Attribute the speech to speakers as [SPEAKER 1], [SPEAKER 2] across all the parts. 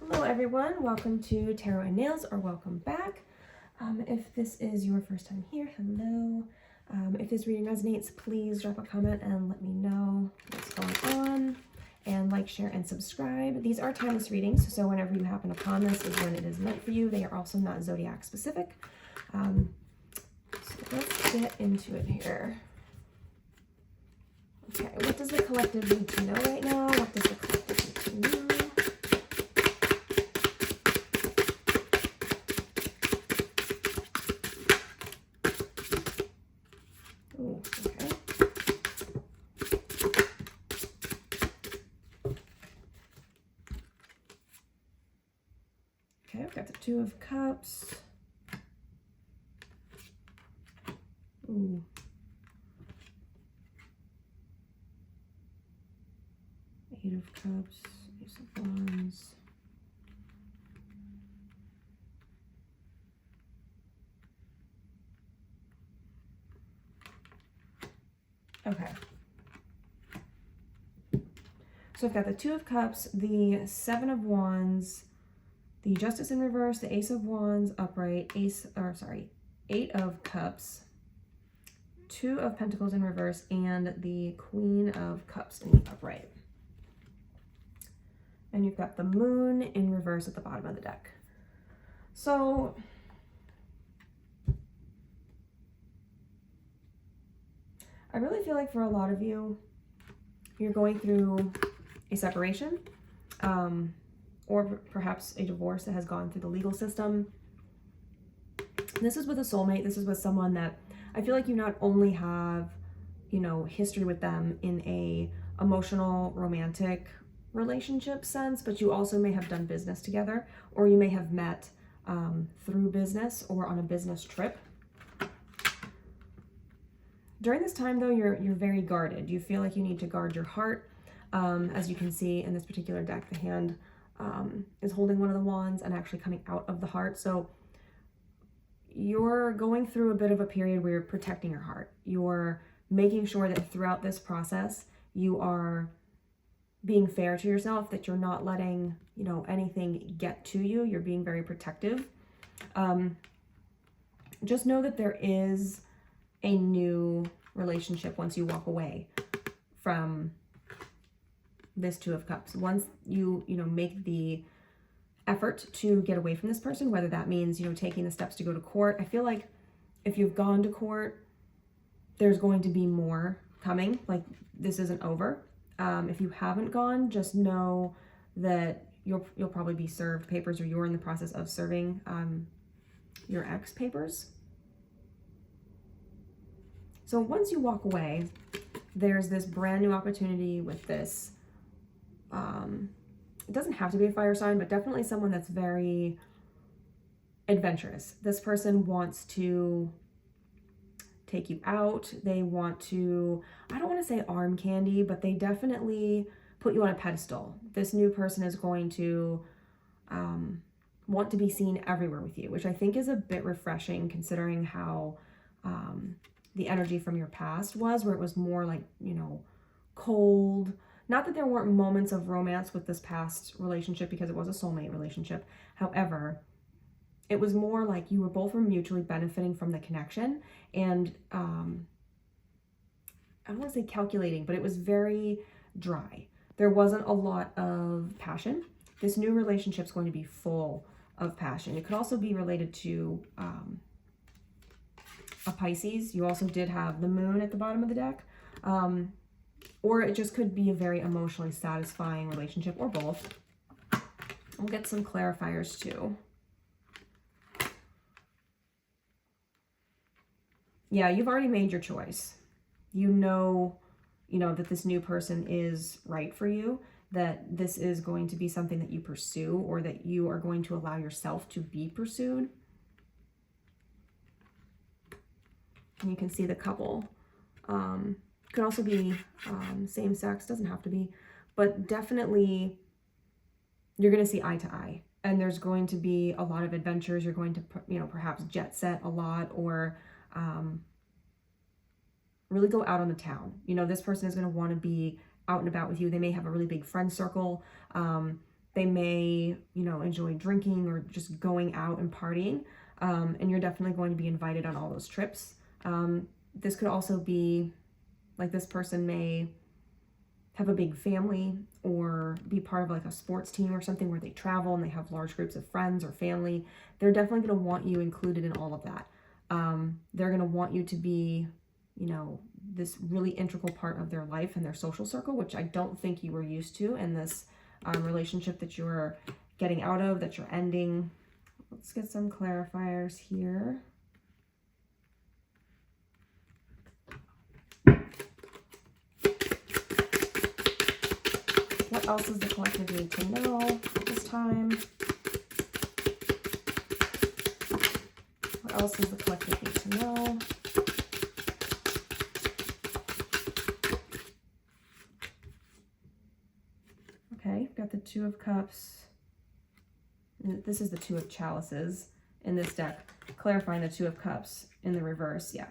[SPEAKER 1] Hello everyone, welcome to Tarot and Nails, or welcome back. If this is your first time here, hello. If this reading resonates, please drop a comment and let me know what's going on. And like, share, and subscribe. These are timeless readings, so whenever you happen upon this is when it is meant for you. They are also not zodiac specific. So let's get into it here. Okay, what does the collective need to know right now? What does the collective need to know? Ooh, okay. Okay, I've got the Two of Cups. Ooh. Eight of Cups, Ace of Wands. Okay. So I've got the Two of Cups, the Seven of Wands, the Justice in reverse, the Ace of Wands upright, Eight of Cups, Two of Pentacles in reverse, and the Queen of Cups in the upright. And you've got the Moon in reverse at the bottom of the deck. So I really feel like for a lot of you, you're going through a separation, or perhaps a divorce that has gone through the legal system. This is with a soulmate. This is with someone that I feel like you not only have, history with them in a emotional, romantic relationship sense, but you also may have done business together, or you may have met through business or on a business trip. During this time, though, you're very guarded. You feel like you need to guard your heart. As you can see in this particular deck, the hand is holding one of the wands and actually coming out of the heart. So you're going through a bit of a period where you're protecting your heart. You're making sure that throughout this process, you are being fair to yourself, that you're not letting, anything get to you. You're being very protective. Just know that there is a new relationship once you walk away from this Two of Cups. Once you make the effort to get away from this person, whether that means taking the steps to go to court. I feel like if you've gone to court, there's going to be more coming. Like, this isn't over. If you haven't gone, just know that you'll probably be served papers, or you're in the process of serving your ex papers. So once you walk away, there's this brand new opportunity with this. It doesn't have to be a fire sign, but definitely someone that's very adventurous. This person wants to take you out. They want to, I don't want to say arm candy, but they definitely put you on a pedestal. This new person is going to want to be seen everywhere with you, which I think is a bit refreshing considering how the energy from your past was, where it was more like, cold. Not that there weren't moments of romance with this past relationship, because it was a soulmate relationship. However, it was more like you were both mutually benefiting from the connection, and I don't want to say calculating, but it was very dry. There wasn't a lot of passion. This new relationship is going to be full of passion. It could also be related to a Pisces. You also did have the Moon at the bottom of the deck. Or it just could be a very emotionally satisfying relationship, or both. We'll get some clarifiers too. Yeah, you've already made your choice. You know that this new person is right for you, that this is going to be something that you pursue, or that you are going to allow yourself to be pursued. And you can see the couple. Could also be same sex, doesn't have to be, but definitely you're going to see eye to eye, and there's going to be a lot of adventures. You're going to, perhaps jet set a lot, or really go out on the town. This person is going to want to be out and about with you. They may have a really big friend circle. They may, you know, enjoy drinking or just going out and partying. And you're definitely going to be invited on all those trips. This could also be like this person may have a big family or be part of like a sports team or something where they travel and they have large groups of friends or family. They're definitely going to want you included in all of that. They're going to want you to be, you know, this really integral part of their life and their social circle, which I don't think you were used to in this relationship that you're getting out of, that you're ending. Let's get some clarifiers here. What else does the collective need to know at this time? What else does the collective need to know? Okay, got the Two of Cups. This is the Two of Chalices in this deck, clarifying the Two of Cups in the reverse. Yeah,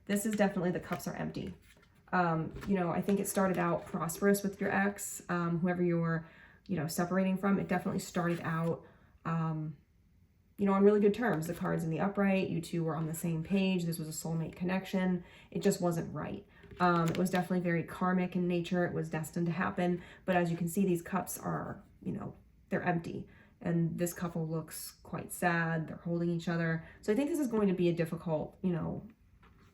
[SPEAKER 1] this is definitely the cups are empty. You know, I think it started out prosperous with your ex, whoever you're, you know, separating from. It definitely started out, you know, on really good terms. The cards in the upright, you two were on the same page. This was a soulmate connection. It just wasn't right. It was definitely very karmic in nature. It was destined to happen. But as you can see, these cups are, you know, they're empty. And this couple looks quite sad. They're holding each other. So I think this is going to be a difficult, you know,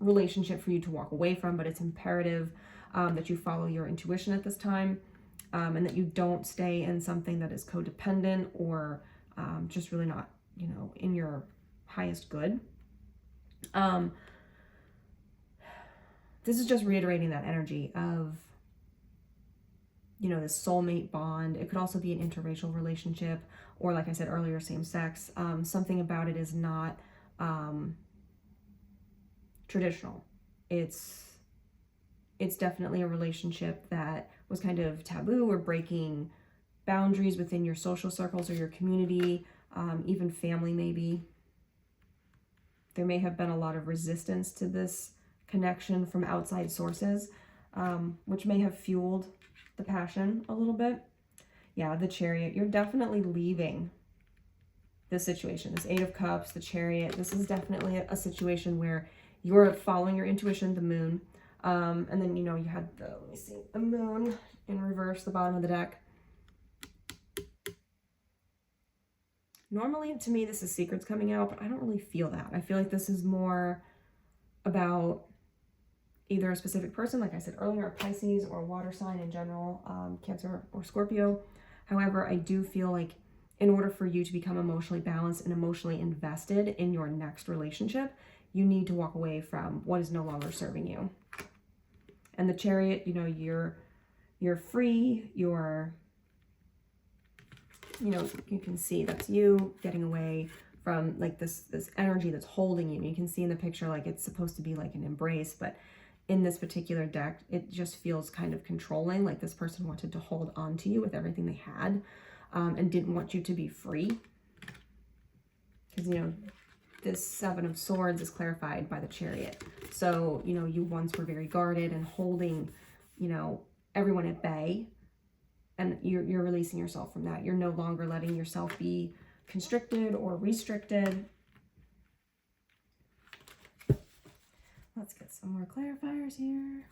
[SPEAKER 1] relationship for you to walk away from, but it's imperative that you follow your intuition at this time, and that you don't stay in something that is codependent or just really not, you know, in your highest good. This is just reiterating that energy of, you know, this soulmate bond. It could also be an interracial relationship, or like I said earlier, same sex. Something about it is not traditional. It's definitely a relationship that was kind of taboo or breaking boundaries within your social circles or your community, even family maybe. There may have been a lot of resistance to this connection from outside sources, which may have fueled the passion a little bit. Yeah, the Chariot, you're definitely leaving this situation. This Eight of Cups, the Chariot, this is definitely a situation where you're following your intuition, the Moon. And then, you know, you had the, let me see, the Moon in reverse, the bottom of the deck. Normally, to me, this is secrets coming out, but I don't really feel that. I feel like this is more about either a specific person, like I said earlier, a Pisces or a water sign in general, Cancer or Scorpio. However, I do feel like in order for you to become emotionally balanced and emotionally invested in your next relationship, you need to walk away from what is no longer serving you. And the Chariot, you know, you're free, you're, you know, you can see that's you getting away from like this energy that's holding you. You can see in the picture like it's supposed to be like an embrace, but in this particular deck, it just feels kind of controlling, like this person wanted to hold on to you with everything they had, and didn't want you to be free. Because, you know, this Seven of Swords is clarified by the Chariot. So, you know, you once were very guarded and holding, you know, everyone at bay, and you're releasing yourself from that. You're no longer letting yourself be constricted or restricted. Let's get some more clarifiers here.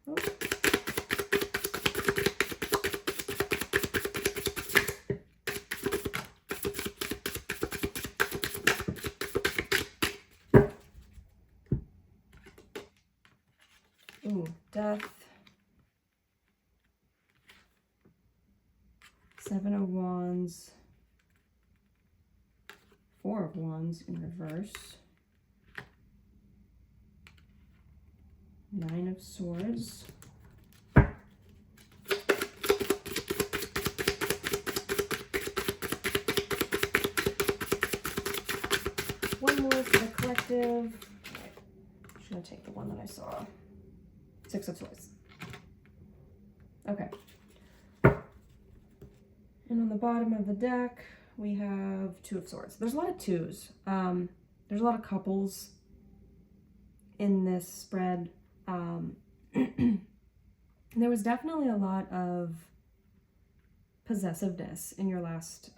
[SPEAKER 1] Oh. Ooh, Death. Seven of Wands. Four of Wands in reverse. Nine of Swords. One more for the collective. Right. I'm just going to take the one that I saw. Six of Swords. Okay. And on the bottom of the deck, we have Two of Swords. There's a lot of twos. There's a lot of couples in this spread. There was definitely a lot of possessiveness in your last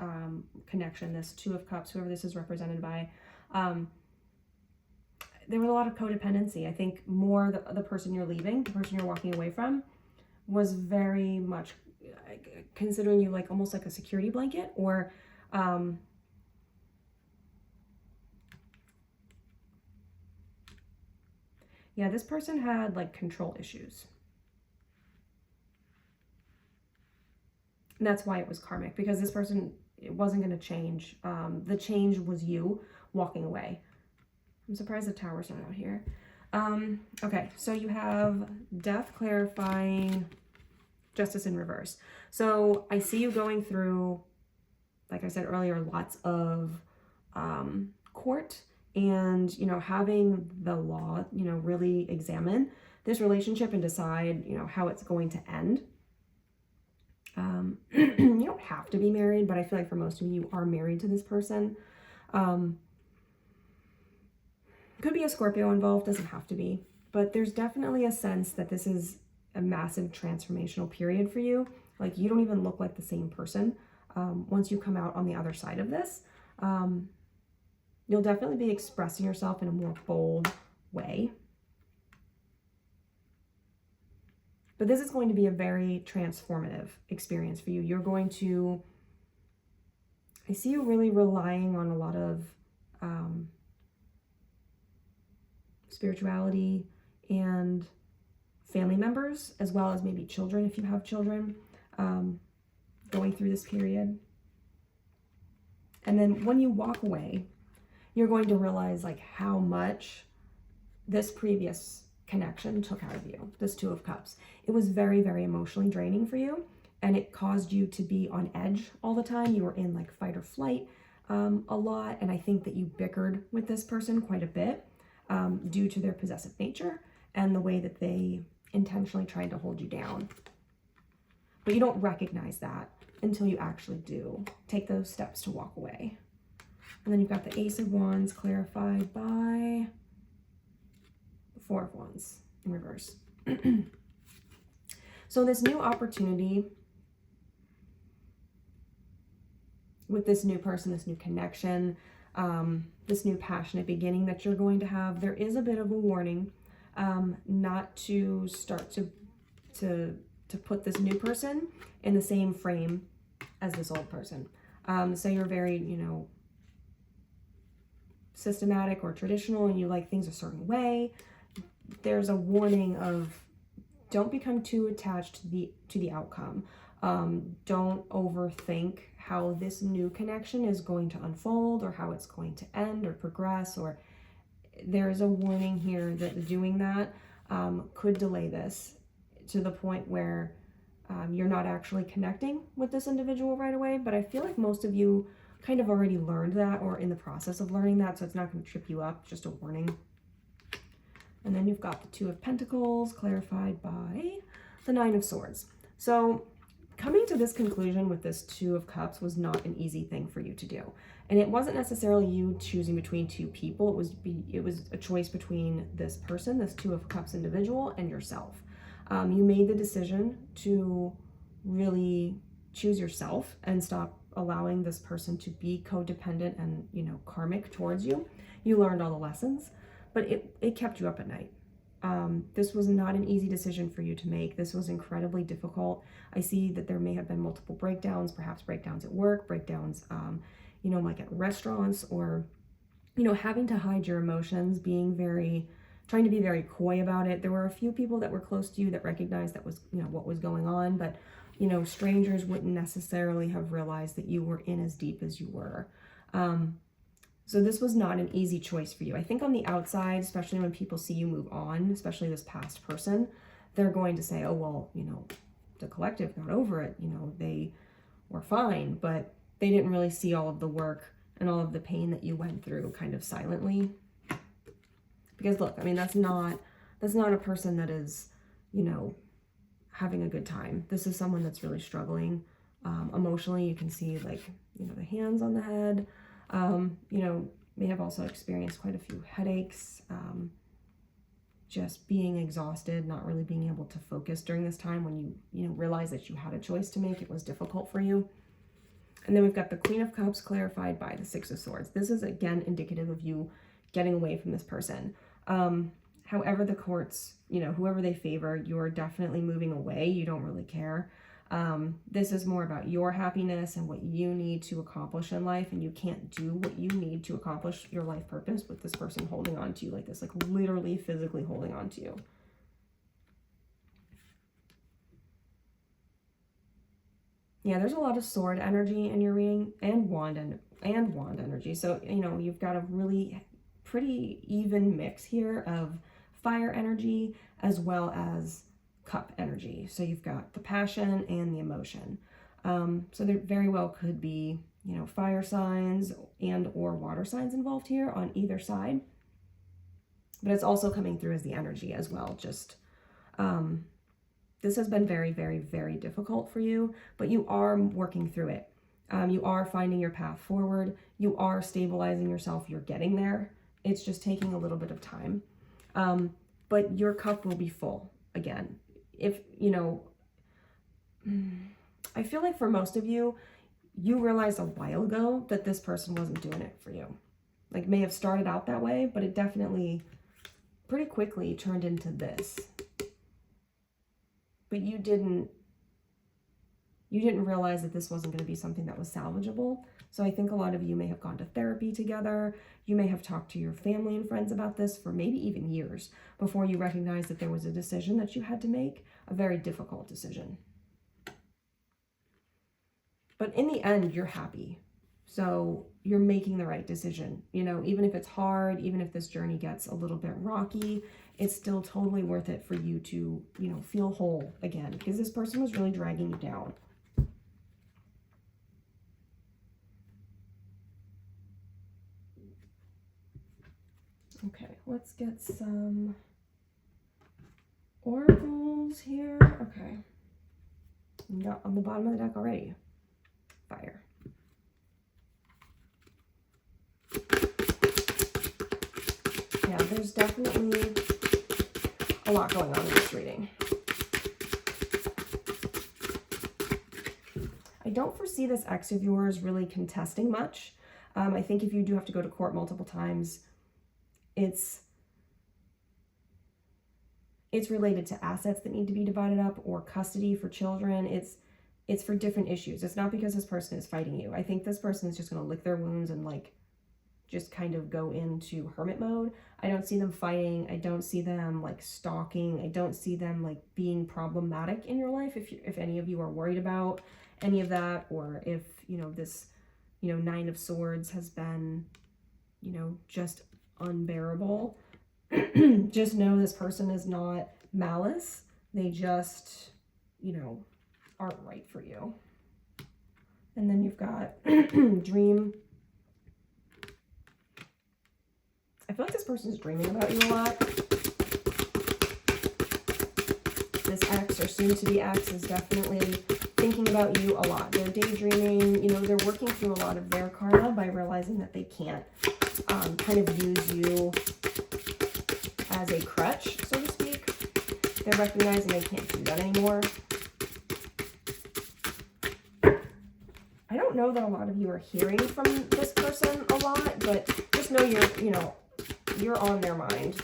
[SPEAKER 1] connection, this Two of Cups, whoever this is represented by. There was a lot of codependency. I think more the person you're leaving, the person you're walking away from, was very much considering you like almost like a security blanket, or yeah, this person had like control issues. And that's why it was karmic, because this person, it wasn't going to change. The change was you walking away. I'm surprised the tower's not out here. Okay, so you have death, clarifying, justice in reverse. So I see you going through, like I said earlier, lots of court and, you know, having the law, you know, really examine this relationship and decide, you know, how it's going to end. You don't have to be married, but I feel like for most of you are married to this person. Could be a Scorpio involved, doesn't have to be, but there's definitely a sense that this is a massive transformational period for you. Like, you don't even look like the same person once you come out on the other side of this. You'll definitely be expressing yourself in a more bold way. But this is going to be a very transformative experience for you. You're going to, I see you really relying on a lot of spirituality and family members, as well as maybe children, if you have children, going through this period. And then when you walk away, you're going to realize like how much this previous connection took out of you, this Two of Cups. It was very, very emotionally draining for you, and it caused you to be on edge all the time. You were in like fight or flight a lot, and I think that you bickered with this person quite a bit due to their possessive nature and the way that they intentionally tried to hold you down. But you don't recognize that until you actually do take those steps to walk away. And then you've got the Ace of Wands clarified by the Four of Wands in reverse. So this new opportunity with this new person, this new connection, this new passionate beginning that you're going to have, there is a bit of a warning not to start to put this new person in the same frame as this old person. So you're very, you know, systematic or traditional, and you like things a certain way. There's a warning of don't become too attached to the outcome. Don't overthink how this new connection is going to unfold, or how it's going to end or progress, or there's a warning here that doing that could delay this to the point where you're not actually connecting with this individual right away. But I feel like most of you kind of already learned that, or in the process of learning that, so it's not going to trip you up, just a warning. And then you've got the Two of Pentacles clarified by the Nine of Swords. So coming to this conclusion with this Two of Cups was not an easy thing for you to do. And it wasn't necessarily you choosing between two people. It was a choice between this person, this Two of Cups individual, and yourself. You made the decision to really choose yourself and stop allowing this person to be codependent and, you know, karmic towards you. You learned all the lessons, but it kept you up at night. This was not an easy decision for you to make. This was incredibly difficult. I see that there may have been multiple breakdowns, perhaps breakdowns at work, breakdowns, you know, like at restaurants, or, you know, having to hide your emotions, trying to be very coy about it. There were a few people that were close to you that recognized that was, you know, what was going on, but, you know, strangers wouldn't necessarily have realized that you were in as deep as you were. So this was not an easy choice for you. I think on the outside, especially when people see you move on, especially this past person, they're going to say, oh, well, you know, the collective got over it. You know, they were fine, but they didn't really see all of the work and all of the pain that you went through kind of silently. Because look, I mean, that's not a person that is, you know, having a good time. This is someone that's really struggling emotionally. You can see, like, you know, the hands on the head. You know, may have also experienced quite a few headaches. just being exhausted, not really being able to focus during this time when you realize that you had a choice to make. It was difficult for you. And then we've got the Queen of Cups clarified by the Six of Swords. This is, again, indicative of you getting away from this person. However the courts, whoever they favor, you're definitely moving away. You don't really care. This is more about your happiness and what you need to accomplish in life, and you can't do what you need to accomplish your life purpose with this person holding on to you like this, like literally physically holding on to you. Yeah, there's a lot of sword energy in your reading and wand energy. So, you've got a really pretty even mix here of fire energy as well as cup energy. So you've got the passion and the emotion. So there very well could be, fire signs and or water signs involved here on either side. But it's also coming through as the energy as well. Just, this has been very, very, very difficult for you, but you are working through it. You are finding your path forward. You are stabilizing yourself. You're getting there. It's just taking a little bit of time. But your cup will be full again. If, I feel like for most of you, you realized a while ago that this person wasn't doing it for you. Like, may have started out that way, but it definitely pretty quickly turned into this. But you didn't realize that this wasn't going to be something that was salvageable. So I think a lot of you may have gone to therapy together. You may have talked to your family and friends about this for maybe even years before you recognized that there was a decision that you had to make, a very difficult decision. But in the end, you're happy. So you're making the right decision. Even if it's hard, even if this journey gets a little bit rocky, it's still totally worth it for you to, feel whole again, because this person was really dragging you down. Okay, let's get some oracles here. Okay. We got on the bottom of the deck already. Fire. Yeah, there's definitely a lot going on in this reading. I don't foresee this ex of yours really contesting much. I think if you do have to go to court multiple times, it's related to assets that need to be divided up or custody for children. It's for different issues. It's not because this person is fighting you. I think this person is just going to lick their wounds and just kind of go into hermit mode. I don't see them fighting. I don't see them stalking. I don't see them being problematic in your life. If any of you are worried about any of that, or if this Nine of Swords has been just unbearable, just know this person is not malice. They just aren't right for you. And then you've got dream. I feel like this person's dreaming about you a lot. This ex or soon-to-be ex is definitely thinking about you a lot. They're daydreaming. They're working through a lot of their karma by realizing that they can't kind of use you as a crutch, so to speak. They're recognizing they can't do that anymore. I don't know that a lot of you are hearing from this person a lot, but just know you're on their mind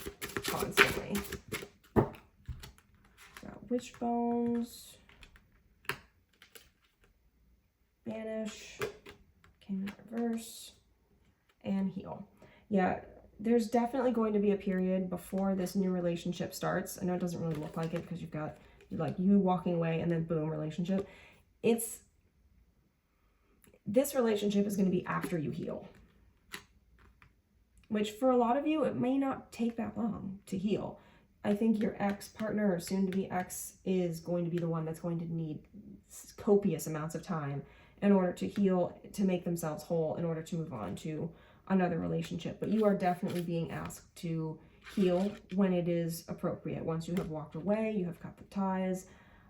[SPEAKER 1] constantly. Got witch bones, banish, king in reverse, and heal. Yeah, there's definitely going to be a period before this new relationship starts. I know it doesn't really look like it because you've got you walking away and then boom, relationship. This relationship is going to be after you heal. Which for a lot of you, it may not take that long to heal. I think your ex-partner or soon-to-be ex is going to be the one that's going to need copious amounts of time in order to heal, to make themselves whole, in order to move on to another relationship. But you are definitely being asked to heal when it is appropriate. Once you have walked away, you have cut the ties,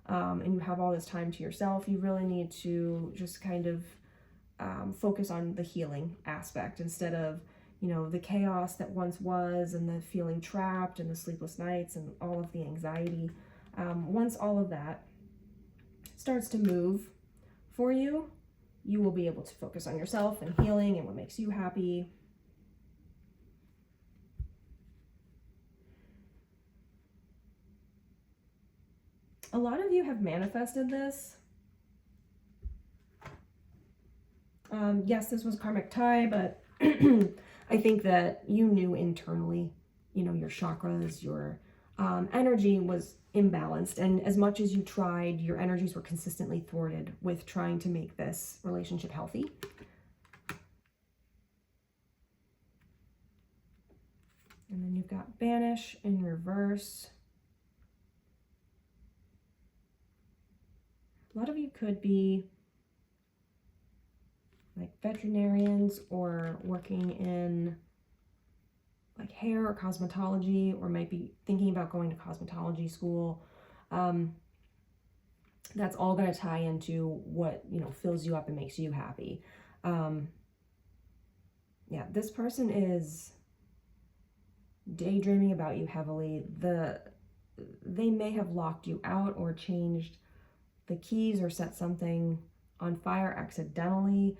[SPEAKER 1] and you have all this time to yourself, you really need to just kind of focus on the healing aspect instead of you know, the chaos that once was, and the feeling trapped, and the sleepless nights, and all of the anxiety. Once all of that starts to move for you, you will be able to focus on yourself and healing and what makes you happy. A lot of you have manifested this. Yes, this was karmic tie, but I think that you knew internally, you know, your chakras, your energy was imbalanced. And as much as you tried, your energies were consistently thwarted with trying to make this relationship healthy. And then you've got banish in reverse. A lot of you could be like veterinarians or working in like hair or cosmetology, or might be thinking about going to cosmetology school. That's all going to tie into what, you know, fills you up and makes you happy. Yeah, this person is daydreaming about you heavily. They may have locked you out or changed the keys or set something on fire accidentally,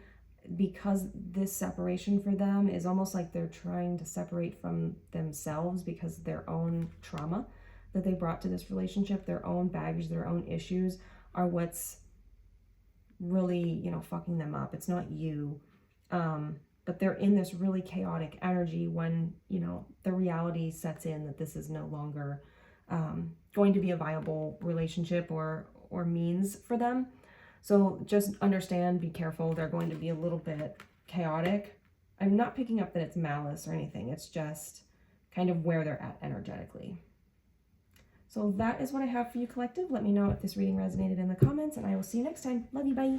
[SPEAKER 1] because this separation for them is almost like they're trying to separate from themselves, because their own trauma that they brought to this relationship, their own baggage, their own issues are what's really, you know, fucking them up. It's not you. But they're in this really chaotic energy when, you know, the reality sets in that this is no longer going to be a viable relationship or means for them. So just understand, be careful. They're going to be a little bit chaotic. I'm not picking up that it's malice or anything. It's just kind of where they're at energetically. So that is what I have for you, collective. Let me know if this reading resonated in the comments, and I will see you next time. Love you. Bye.